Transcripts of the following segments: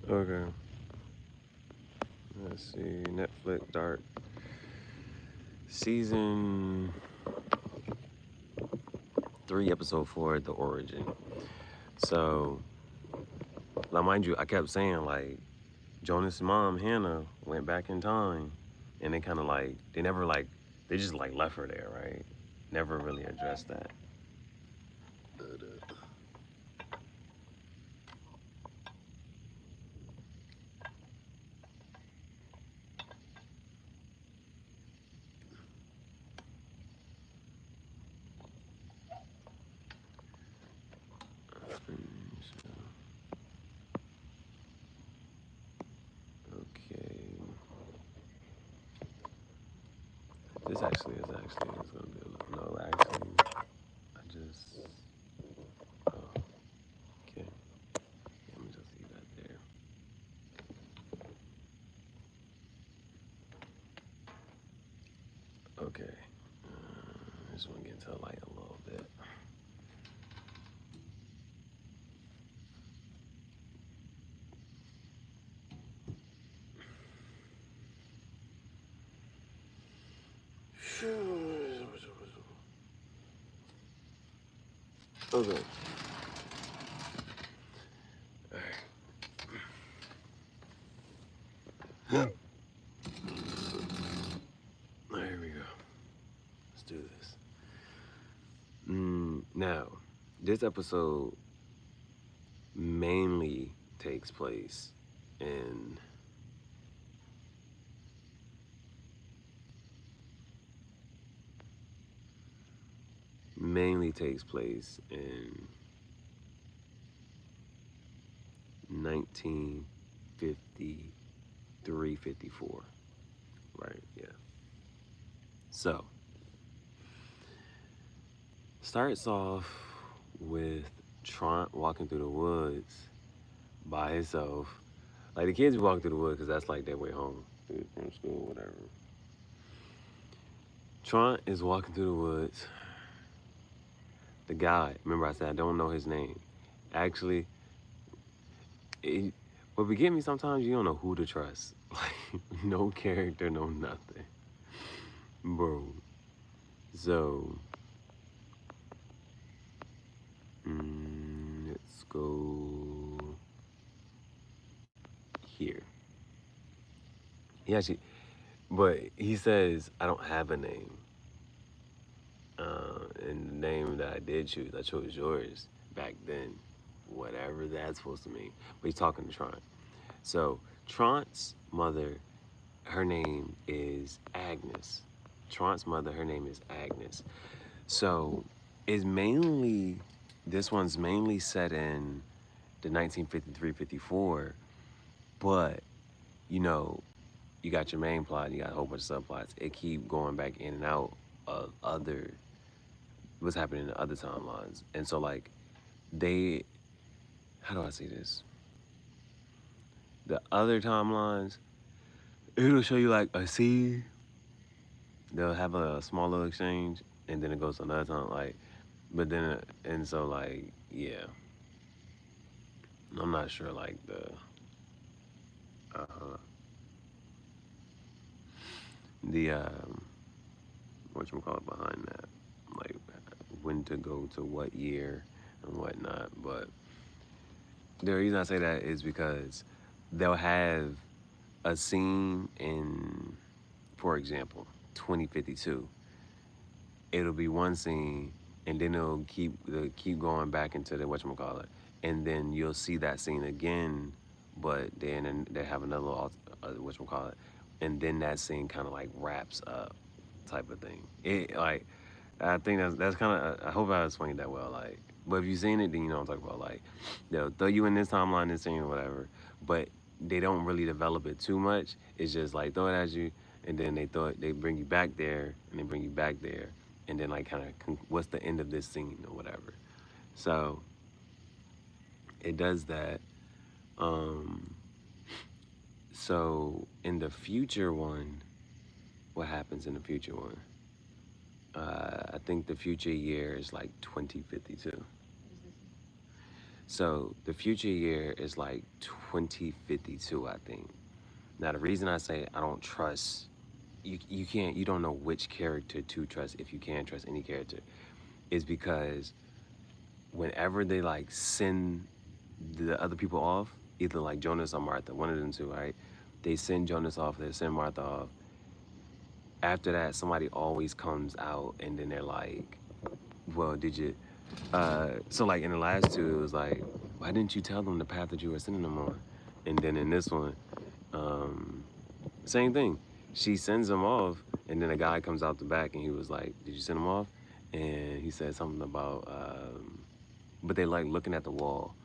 Okay. Let's see. Netflix Dark. Season 3, episode 4, The Origin. So, now mind you, I kept saying like Jonas' mom, Hannah, went back in time and they kind of like, they just like left her there, right? Never really addressed that. Okay. This actually is actually, it's gonna be a little, no, actually, I just, oh, okay. Let me just leave that there. Okay. I just want to get into the light a little bit. Okay. All right, here we go. Let's do this. Now, this episode mainly takes place in mainly takes place in 1953, 54. Right, yeah. So, starts off with Trant walking through the woods by himself. Like the kids be walking through the woods because that's like their way home from school, whatever. Trant is walking through the woods. The guy, remember I said I don't know his name. Actually, what be getting me sometimes, you don't know who to trust. Like, no character, no nothing. Bro. So, let's go here. He actually, but he says, I don't have a name. And the name that I did choose, I chose yours back then. Whatever that's supposed to mean. But he's talking to Trant. So, Trant's mother, her name is Agnes. Trant's mother, her name is Agnes. So, it's mainly, this one's mainly set in the 1953-54, but, you know, you got your main plot, you got a whole bunch of subplots. It keep going back in and out of what's happening in the other timelines. And so, like, how do I say this? The other timelines, it'll show you like a scene. They'll have a small little exchange, and then it goes to another time. Like, but then, and so like, yeah, I'm not sure like uh, the what you call it behind that, like when to go to what year and whatnot. But the reason I say that is because they'll have a scene in, for example, 2052. It'll be one scene, and then it'll keep going back into the whatchamacallit, and then you'll see that scene again, but then they have another whatchamacallit, and then that scene kind of like wraps up, type of thing. It like I think that's kind of, I hope I explained that well. Like, but if you've seen it, then you know what I'm talking about. Like, they'll throw you in this timeline, this scene, or whatever, but they don't really develop it too much. It's just like throw it at you, and then they bring you back there, and they bring you back there, and then like kind of what's the end of this scene or whatever. So it does that. Um, so in the future one, what happens in the future one? I think the future year is like 2052. So the future year is like 2052, I think. Now the reason I say I don't trust you don't know which character to trust if you can trust any character is because whenever they like send the other people off, either like Jonas or Martha, one of them two, right? They send Jonas off, they send Martha off. After that, somebody always comes out and then they're like, well, did you so like in the last two, it was like, why didn't you tell them the path that you were sending them on? And then in this one, um, same thing. She sends him off, and then a guy comes out the back, and he was like, "Did you send him off?" And he said something about, but they like looking at the wall.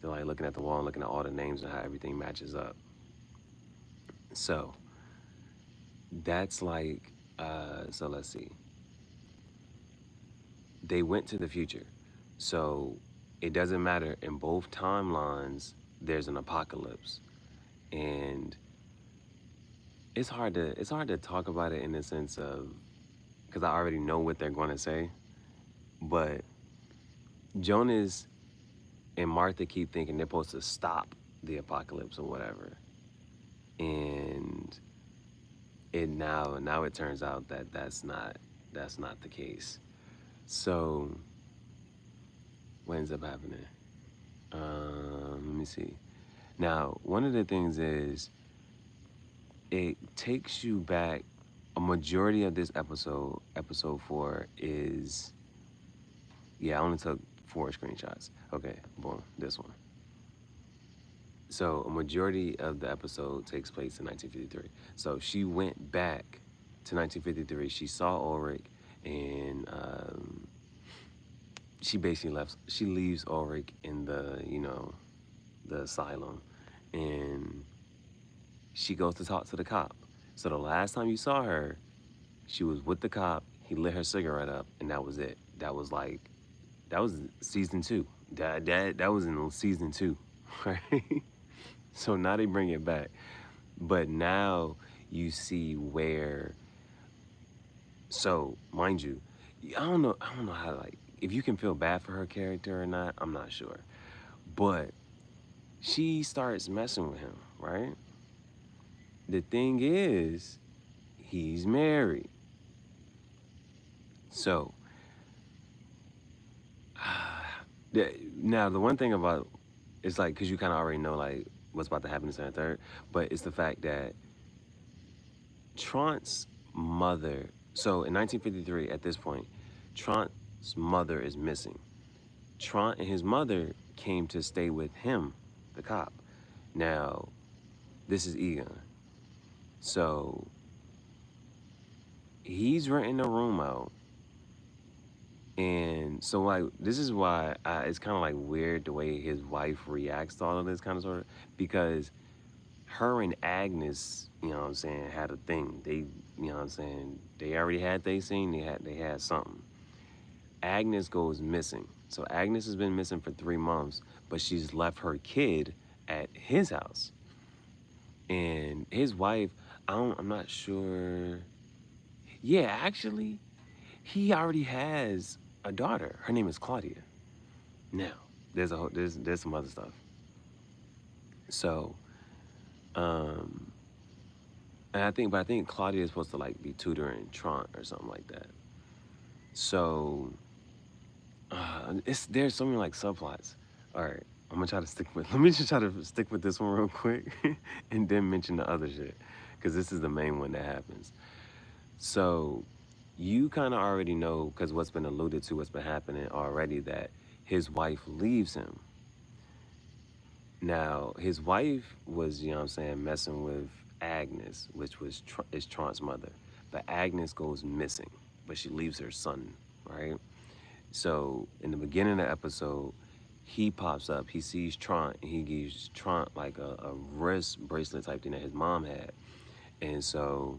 They're like looking at the wall and looking at all the names and how everything matches up. So that's like, so let's see. They went to the future, so it doesn't matter. In both timelines, there's an apocalypse, and it's hard to talk about it in the sense of because I already know what they're going to say. But Jonas and Martha keep thinking they're supposed to stop the apocalypse or whatever, and now it turns out that that's not the case. So what ends up happening? Let me see. Now, one of the things is it takes you back. A majority of this episode 4, is yeah. I only took 4 screenshots. Okay, boom, this one. So a majority of the episode takes place in 1953. So she went back to 1953. She saw Ulrich, and she basically left. She leaves Ulrich in the asylum, and she goes to talk to the cop. So the last time you saw her, she was with the cop. He lit her cigarette up, and that was it. That was season 2. That was in season 2, right? So now they bring it back, but now you see where. So mind you, I don't know how like if you can feel bad for her character or not. I'm not sure, but she starts messing with him, right? The thing is, he's married. So now the one thing about it's like because you kind of already know like what's about to happen in second third, but it's the fact that Trant's mother. So in 1953, at this point, Trant's mother is missing. Trant and his mother came to stay with him, the cop. Now, this is Egon. So he's renting a room out. And so, like, this is why it's kind of like weird the way his wife reacts to all of this kind of sort of, because her and Agnes, you know what I'm saying, had a thing. They, you know what I'm saying, they already had their scene, they had something. Agnes goes missing. So Agnes has been missing for 3 months, but she's left her kid at his house. And his wife, I'm not sure. Yeah, actually, he already has a daughter. Her name is Claudia. Now, there's some other stuff. So, um, and I think Claudia is supposed to like be tutoring Trant or something like that. So, there's so many like subplots. All right, I'm gonna try to stick with. Let me just try to stick with this one real quick, and then mention the other shit, because this is the main one that happens. So, you kind of already know, because what's been alluded to, what's been happening already, that his wife leaves him. Now, his wife was, you know what I'm saying, messing with Agnes, which is Trant's mother. But Agnes goes missing, but she leaves her son, right? So, in the beginning of the episode, he pops up, he sees Trant, and he gives Trant like a wrist bracelet type thing that his mom had. And so,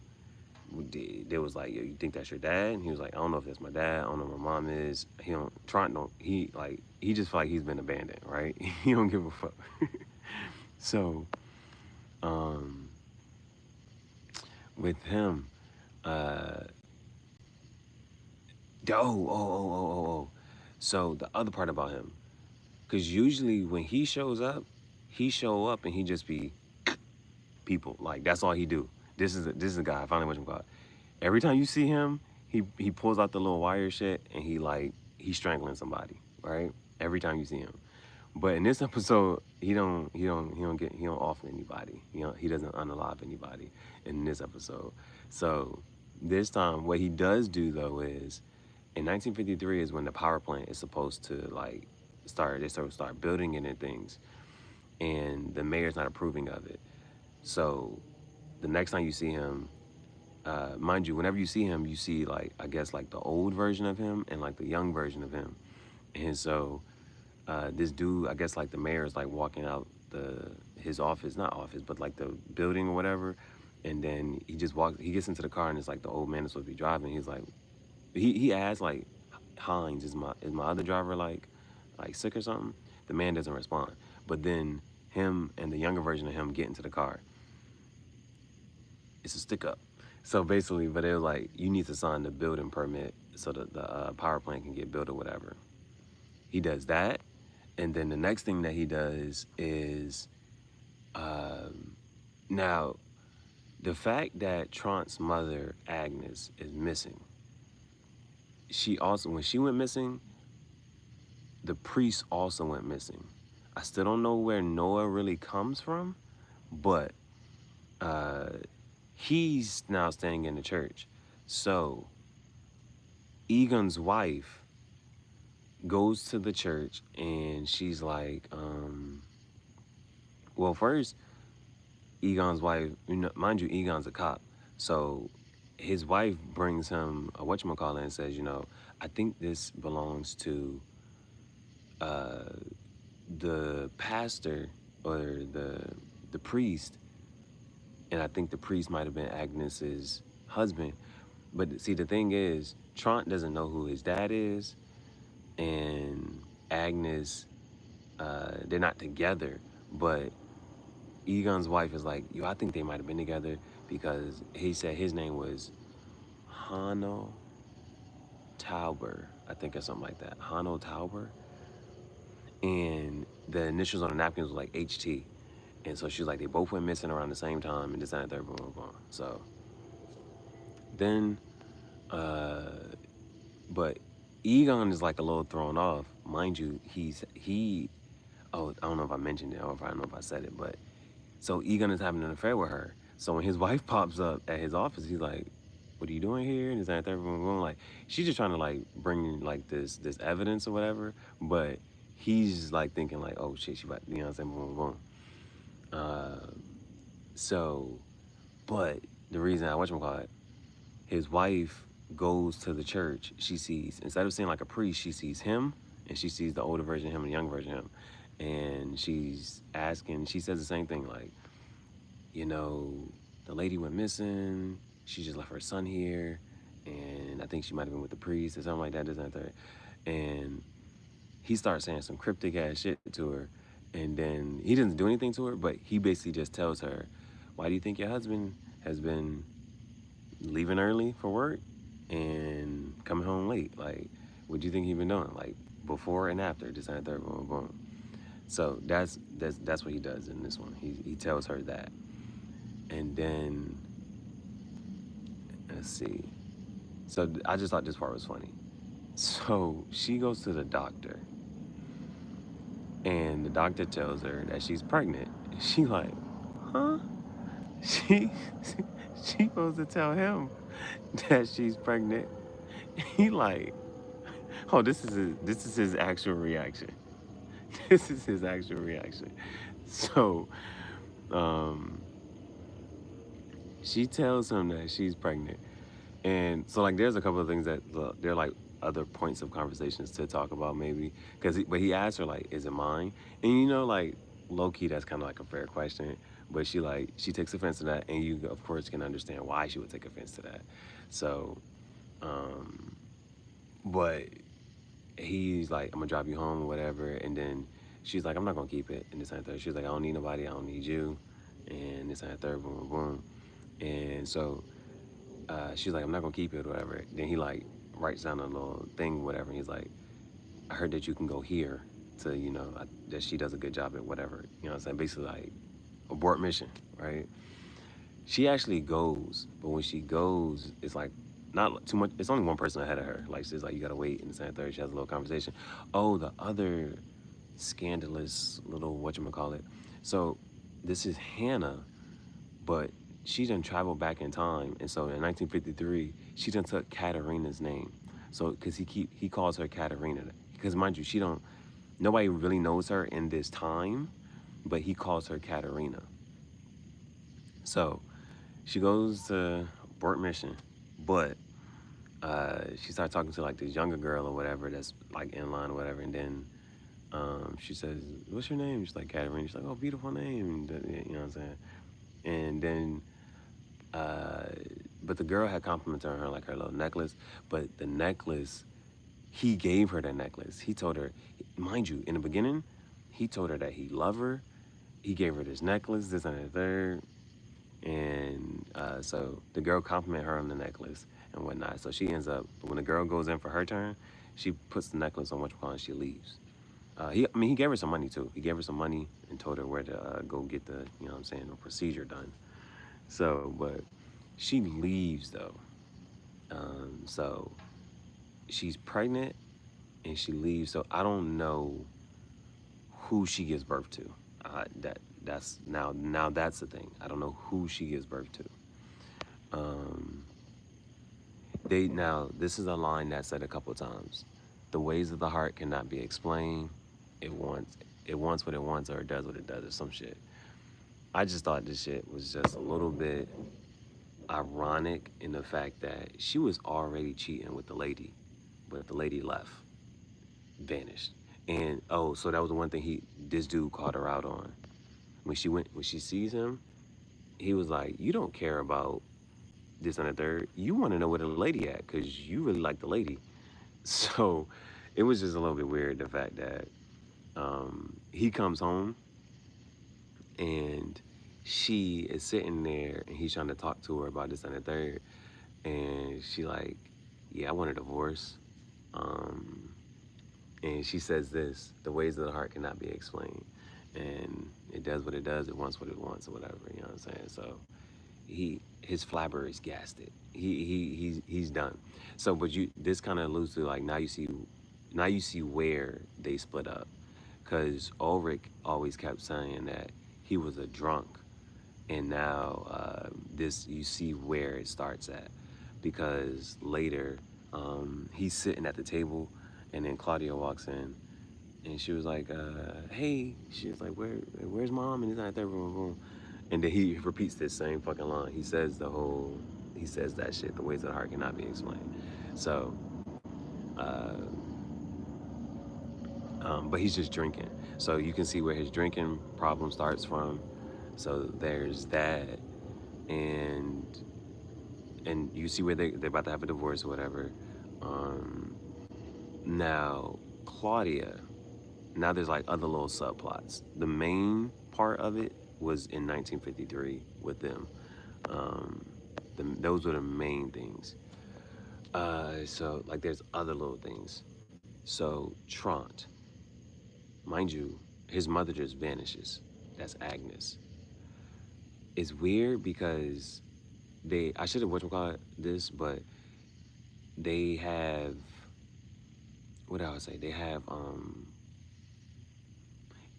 they was like, yo, you think that's your dad? And he was like, I don't know if that's my dad. I don't know where my mom is. Trant don't, he just feel like he's been abandoned, right? He don't give a fuck. So, with him, oh. So the other part about him, Because usually when he shows up and he just be people. Like, that's all he do. This is a guy, I finally what you call it. Every time you see him, he pulls out the little wire shit and he's strangling somebody, right? Every time you see him. But in this episode, he don't off anybody. He doesn't unalive anybody in this episode. So this time, what he does do though is, in 1953 is when the power plant is supposed to like start building it and things, and the mayor's not approving of it. So the next time you see him, mind you, whenever you see him, you see like, I guess like the old version of him and like the young version of him. And so this dude, I guess like the mayor is like walking out his office, not office, but like the building or whatever. And then he gets into the car and it's like the old man is supposed to be driving. He's like, he asks like, Hines, is my other driver like sick or something? The man doesn't respond. But then him and the younger version of him get into the car. It's a stick up. So basically, but it was like, you need to sign the building permit so that the power plant can get built or whatever. He does that. And then the next thing that he does is, now, the fact that Trant's mother, Agnes, is missing, when she went missing, the priest also went missing. I still don't know where Noah really comes from, but he's now staying in the church. So Egon's wife goes to the church and she's like, well, first, Egon's wife, mind you, Egon's a cop. So his wife brings him a whatchamacallit and says, I think this belongs to the pastor or the priest. And I think the priest might have been Agnes's husband. But see, the thing is, Trant doesn't know who his dad is. And Agnes, they're not together. But Egon's wife is like, I think they might have been together, because he said his name was Hanno Tauber, I think, or something like that. Hanno Tauber. And the initials on the napkins was like HT. And so she was like, they both went missing around the same time, and this and that, boom, boom, boom. So then, but Egon is like a little thrown off. Mind you, I don't know if I mentioned it or if I don't know if I said it, but so Egon is having an affair with her. So when his wife pops up at his office, he's like, what are you doing here? And this and that, boom, boom, boom. Like, she's just trying to like bring like this evidence or whatever, but he's like thinking like, oh shit, she about, what I'm saying, boom, boom, boom. So, but the reason his wife goes to the church. She sees, instead of seeing like a priest, she sees him, and she sees the older version of him and the younger version of him. And she's asking, she says the same thing, like, the lady went missing. She just left her son here. And I think she might have been with the priest or something like that, this and that. And he starts saying some cryptic ass shit to her. And then he doesn't do anything to her, but he basically just tells her, why do you think your husband has been leaving early for work and coming home late? Like, what do you think he's been doing? Like, before and after, this and that, boom, boom. So that's what he does in this one. He tells her that. And then, let's see. So I just thought this part was funny. So she goes to the doctor. And the doctor tells her that she's pregnant. She like, huh? She supposed to tell him that she's pregnant. He like, oh, this is his actual reaction. This is his actual reaction. So, she tells him that she's pregnant. And so like, there's a couple of things that they're like other points of conversations to talk about maybe, but he asked her like, is it mine? And like, low-key, that's kind of like a fair question, but she takes offense to that, and you of course can understand why she would take offense to that. So but he's like, I'm gonna drop you home or whatever. And then she's like, I'm not gonna keep it, and this and that. She's like, I don't need nobody, I don't need you, and this and that, boom, boom, boom. And so she's like, I'm not gonna keep it or whatever. Then he like writes down a little thing, whatever, and he's like, I heard that you can go here to, you know, that she does a good job at whatever. You know what I'm saying? Basically, like, abort mission, right? She actually goes, but when she goes, it's like not too much. It's only one person ahead of her. Like, she's like, you gotta wait. And the third, she has a little conversation. Oh, the other scandalous little whatchamacallit. So this is Hannah, but she done traveled back in time, and so in 1953, she done took Katarina's name. So because he calls her Katarina, because mind you, nobody really knows her in this time, but he calls her Katarina. So she goes to abort mission, but she started talking to like this younger girl or whatever that's like in line or whatever, and then she says, "What's your name?" She's like, "Katarina." She's like, "Oh, beautiful name." You know what I'm saying? And then, but the girl had complimented her like her little necklace, but the necklace, he gave her the necklace. He told her, mind you, in the beginning, he told her that he loved her. He gave her this necklace, this and the third. And so the girl complimented her on the necklace and whatnot. So she ends up, when the girl goes in for her turn, she puts the necklace on what you call, and she leaves. He gave her some money too. He gave her some money and told her where to go get the, you know what I'm saying, the procedure done. So, but she leaves though. So she's pregnant and she leaves. So I don't know who she gives birth to. That's now that's the thing. I don't know who she gives birth to. Um, this is a line that's said a couple times. The ways of the heart cannot be explained. It wants what it wants, or it does what it does, or some shit. I just thought this shit was just a little bit ironic in the fact that she was already cheating with the lady, but the lady left, vanished. And oh, so that was the one thing this dude called her out on. When she sees him, he was like, "You don't care about this and the third. You want to know where the lady at, because you really like the lady." So it was just a little bit weird, the fact that he comes home and she is sitting there and he's trying to talk to her about this and the third, and she like, "Yeah, I want a divorce." And she says this: "The ways of the heart cannot be explained, and it does what it does. It wants what it wants, or whatever." You know what I'm saying? So his flabber is gasted. He's done. So, but this kind of alludes to, like, now you see where they split up, because Ulrich always kept saying that he was a drunk, and now this, you see where it starts at, because later he's sitting at the table, and then Claudia walks in, and she was like, "Hey," she's like, "Where's mom?" And he's like, "There, boom, boom." And then he repeats this same fucking line. He says that shit. The ways of the heart cannot be explained. So, uh, but he's just drinking. So you can see where his drinking problem starts from. So there's that, and you see where they're about to have a divorce or whatever. Now Claudia. Now there's like other little subplots. The main part of it was in 1953 with them. Those were the main things. So like there's other little things. So Trant, mind you, his mother just vanishes. That's Agnes. It's weird because I should have whatchamacallit this, but they have, what I would say, they have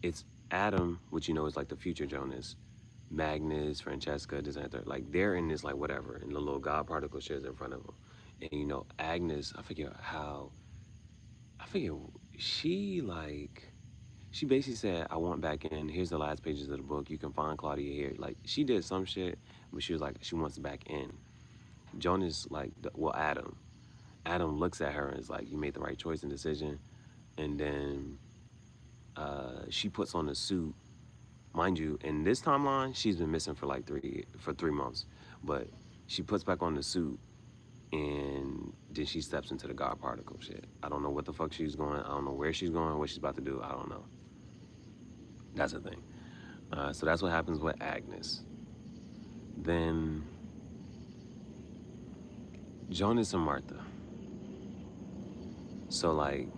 it's Adam, which you know is like the future Jonas, Magnus, Francesca, this and that. Like they're in this like whatever, and the little God particle shares in front of them. And you know, Agnes, I forget she basically said, "I want back in. Here's the last pages of the book. You can find Claudia here." Like she did some shit, but she was like, she wants back in. Jonas, like, Adam looks at her and is like, "You made the right choice and decision." And then she puts on a suit. Mind you, in this timeline, she's been missing for like 3 months, but she puts back on the suit, and then she steps into the God particle shit. I don't know what the fuck she's going. I don't know where she's going, what she's about to do. I don't know. That's the thing. So that's what happens with Agnes. Then Jonas and Martha. So like,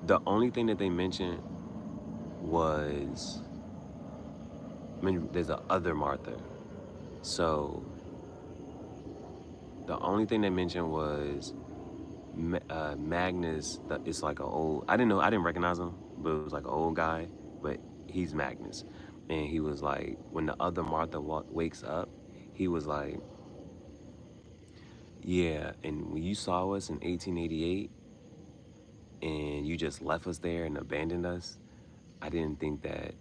The only thing that they mentioned was, I mean, there's a other Martha. So the only thing they mentioned was Magnus. It's like an old. I didn't recognize him, but it was like an old guy. But he's Magnus, and he was like, when the other Martha wakes up, he was like, yeah. And when you saw us in 1888, and you just left us there and abandoned us, I didn't think that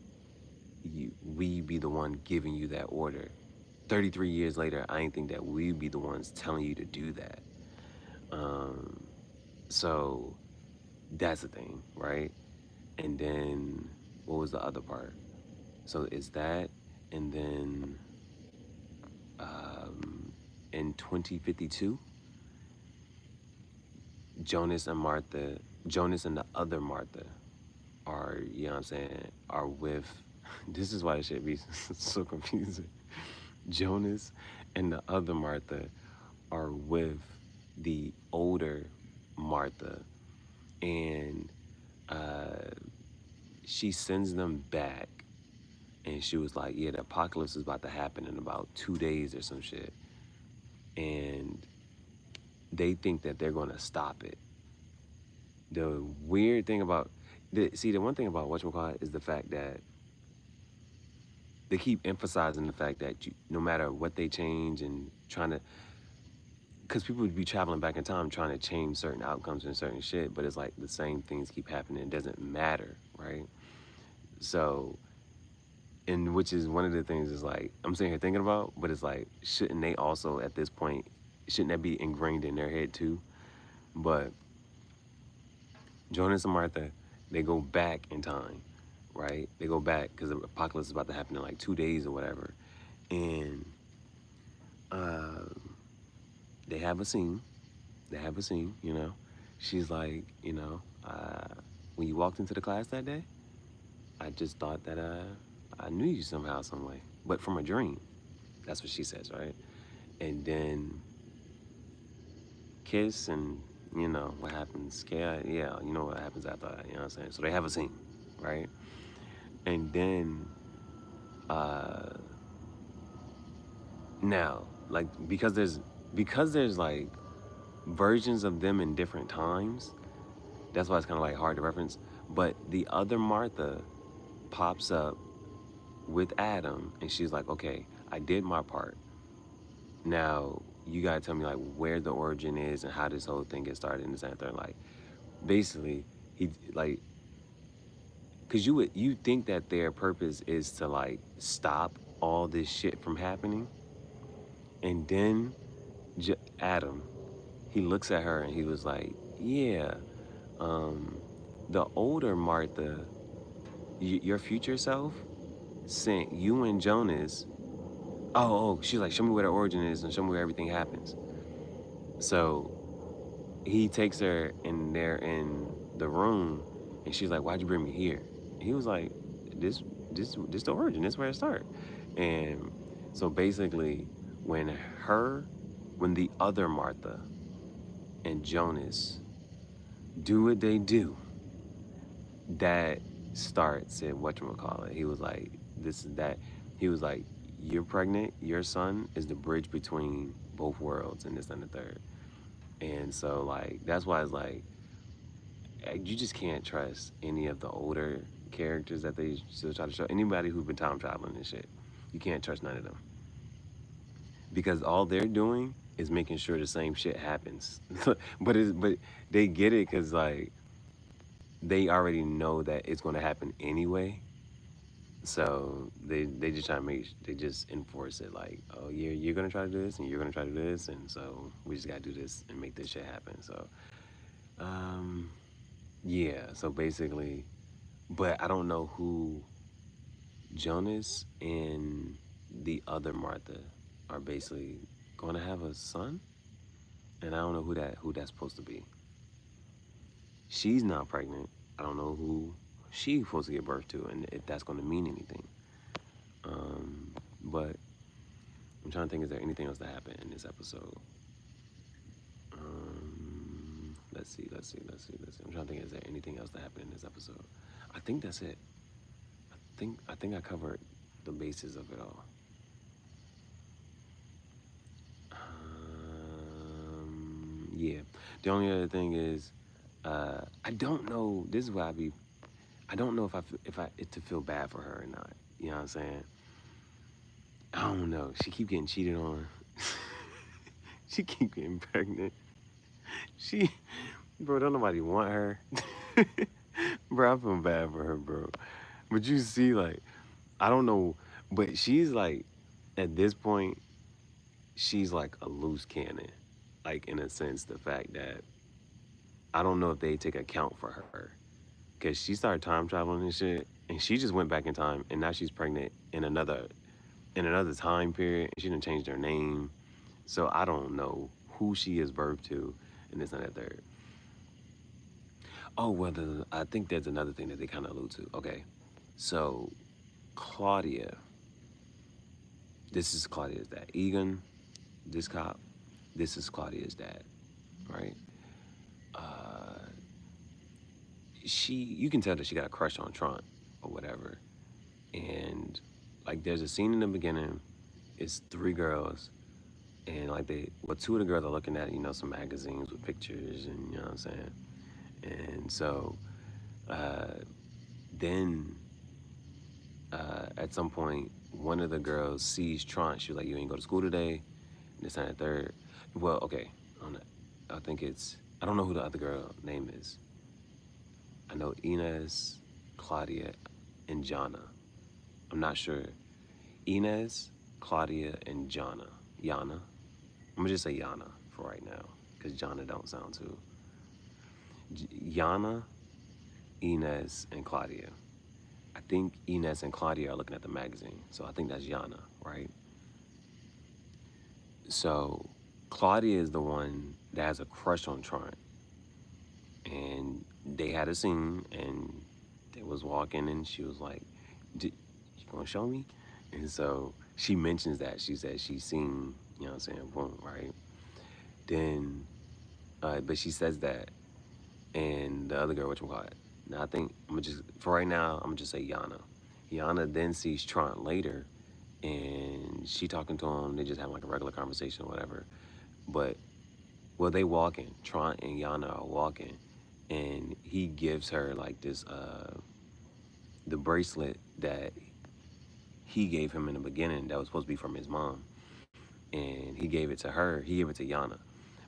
we be the one giving you that order. 33 years later, I didn't think that we'd be the ones telling you to do that. So that's the thing, right? And then what was the other part? So it's that, and then in 2052, Jonas and Martha, Jonas and the other Martha are, you know what I'm saying, are with, this is why it should be so confusing. Jonas and the other Martha are with the older Martha, and she sends them back, and she was like, yeah, the apocalypse is about to happen in about 2 days or some shit, and they think that they're going to stop it. The weird thing about, the one thing about whatchamacallit is the fact that they keep emphasizing the fact that no matter what they change and trying to, because people would be traveling back in time trying to change certain outcomes and certain shit, but it's like the same things keep happening. It doesn't matter, right? So, and which is one of the things is like, I'm sitting here thinking about, but it's like, shouldn't they also at this point, shouldn't that be ingrained in their head too? But Jonas and Martha, they go back in time, right? They go back because the apocalypse is about to happen in like 2 days or whatever. And they have a scene. They have a scene, you know. She's like, you know, when you walked into the class that day, I just thought that I knew you somehow, some way, but from a dream. That's what she says, right? And then kiss, and you know what happens. Yeah, you know what happens after that. You know what I'm saying? So they have a scene, right? And then now, like because there's like versions of them in different times. That's why it's kind of like hard to reference. But the other Martha pops up with Adam, and she's like, okay, I did my part. Now you gotta tell me like where the origin is and how this whole thing gets started and this and that. Like basically, he like, cause you think that their purpose is to like stop all this shit from happening, and then Adam, he looks at her and he was like, yeah, the older Martha, your future self, sent you and Jonas. She's like, show me where the origin is and show me where everything happens. So he takes her and they're in the room, and she's like, why'd you bring me here? And he was like, this the origin, this is where it started. And so basically, when the other Martha and Jonas do what they do, that starts at whatchamacallit. He was like, this is that. He was like, you're pregnant, your son is the bridge between both worlds and this and the third. And so like, that's why it's like, you just can't trust any of the older characters that they still try to show. Anybody who's been time traveling and shit, you can't trust none of them. Because all they're doing is making sure the same shit happens. but they get it because like, they already know that it's going to happen anyway. So they just try to they just enforce it like, oh, you're going to try to do this and you're going to try to do this. And so we just got to do this and make this shit happen. So, yeah, so basically, but I don't know who Jonas and the other Martha are basically going to have a son. And I don't know who that's supposed to be. She's not pregnant. I don't know who she's supposed to give birth to and if that's going to mean anything. But I'm trying to think, is there anything else that happened in this episode? I'm trying to think, is there anything else that happened in this episode? I think that's it. I think I covered the basis of it all. Yeah. The only other thing is, I don't know. This is why I don't know if I it to feel bad for her or not. You know what I'm saying? I don't know. She keep getting cheated on. She keep getting pregnant. She, bro, don't nobody want her. Bro, I feel bad for her, bro. But you see, like, I don't know, but she's like, at this point, she's like a loose cannon. Like, in a sense, the fact that I don't know if they take account for her. Because she started time traveling and shit, and she just went back in time, and now she's pregnant in another time period. She didn't change her name. So I don't know who she is birth to, and this and that third. Oh, well, I think there's another thing that they kind of allude to. Okay, so Claudia, this is Claudia's dad. Egan, this cop, this is Claudia's dad, right? Uh, you can tell that she got a crush on Trant or whatever, and like there's a scene in the beginning. It's three girls, and like two of the girls are looking at some magazines with pictures, and you know what I'm saying. And so uh, then at some point, one of the girls sees Trant. She's like, "You ain't go to school today." And this and the third. Well, okay, I don't know who the other girl name is. I know Inez, Claudia, and Jana. I'm not sure. Inez, Claudia, and Jana. Yana. I'm gonna just say Yana for right now, because Jana don't sound too. Yana, Inez, and Claudia. I think Inez and Claudia are looking at the magazine, so I think that's Yana, right? So Claudia is the one that has a crush on Trant, and they had a scene, and they was walking, and she was like, "You gonna show me?" And so she mentions that. She said she's seen, you know what I'm saying, boom, right? Then, but she says that, and the other girl, whatchamacallit. Now I think for right now, I'm gonna just say Yana. Yana then sees Trant later, and she talking to him. They just having like a regular conversation or whatever. But, well, they walking. Trant and Yana are walking, and he gives her like this, the bracelet that he gave him in the beginning that was supposed to be from his mom. And he gave it to her. He gave it to Yana.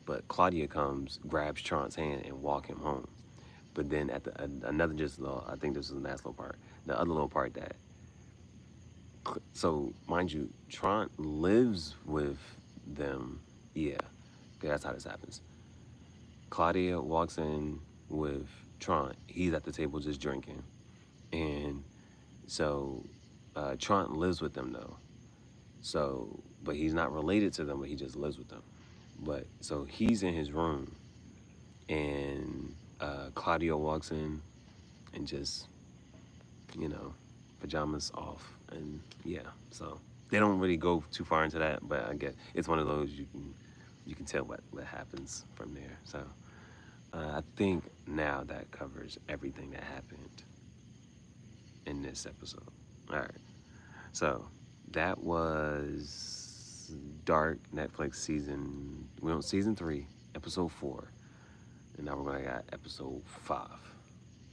But Claudia comes, grabs Trant's hand, and walk him home. But then at another just little, I think this is the last little part. The other little part that, so mind you, Trant lives with them. Yeah, that's how this happens. Claudia walks in with Trant. He's at the table just drinking, and so Trant lives with them though. So, but he's not related to them, but he just lives with them. But so he's in his room, and Claudia walks in, and just, pajamas off, and yeah. So they don't really go too far into that, but I guess it's one of those you can tell what happens from there. So I think now that covers everything that happened in this episode. All right. So that was Dark, Netflix season 3, episode 4, and now we're gonna got episode 5.